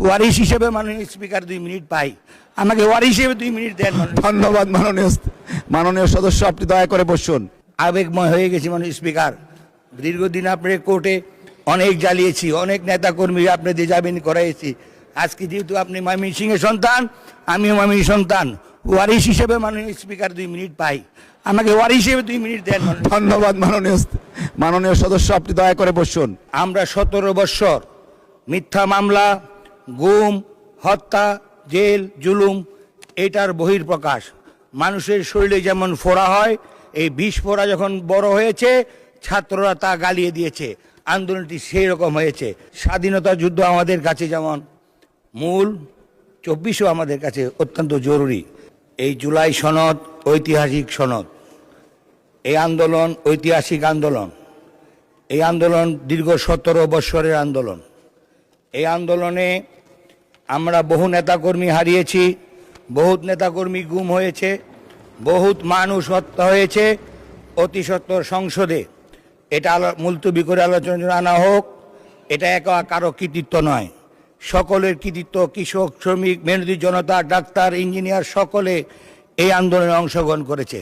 ওয়ারিশ হিসেবে মাননীয় speaker 2 minute পাই, আমাকে ওয়ারিশ হিসেবে 2 মিনিট দেন। ধন্যবাদ মাননীয় সদস্য, আপনি দয়া করে বসুন। আবেগময় হয়ে গেছি মাননীয় স্পিকার। দীর্ঘদিন আপনার কোর্টে অনেক জ্বালিয়েছি, অনেক নেতাকর্মী আপনাদের জামিন করাইছি। আজকে যেহেতু আপনি ময়মনসিংহের সন্তান, আমিও ময়মনসিংহ সন্তান, ওয়ারিশ হিসেবে মাননীয় স্পিকার 2 মিনিট পাই, আমাকে ওয়ারিশ হিসেবে 2 মিনিট দেন। ধন্যবাদ মাননীয় সদস্য, আপনি দয়া করে বসুন। আমরা 17 বৎসর মিথ্যা মামলা, গুম, হত্যা, জেল, জুলুম, এটার বহিঃপ্রকাশ। মানুষের শরীরে যেমন ফোড়া হয়, এই বিষ ফোড়া যখন বড় হয়েছে, ছাত্ররা তা গালিয়ে দিয়েছে, আন্দোলনটি সেই রকম হয়েছে। স্বাধীনতা যুদ্ধ আমাদের কাছে যেমন মূল, 24ও আমাদের কাছে অত্যন্ত জরুরি। এই জুলাই সনদ ঐতিহাসিক সনদ, এই আন্দোলন ঐতিহাসিক আন্দোলন, এই আন্দোলন দীর্ঘ 17 বৎসরের আন্দোলন। এই আন্দোলনে আমরা বহু নেতাকর্মী হারিয়েছি, বহুত নেতাকর্মী গুম হয়েছে, বহুত মানুষ হত্যা হয়েছে। অতি সত্বর সংসদে এটা মুলতবি করে আলোচনার জন্য আনা হোক। এটা একা কারো কৃতিত্ব নয়, সকলের কৃতিত্ব। কৃষক, শ্রমিক, মেহনতি জনতা, ডাক্তার, ইঞ্জিনিয়ার সকলে এই আন্দোলনে অংশগ্রহণ করেছে।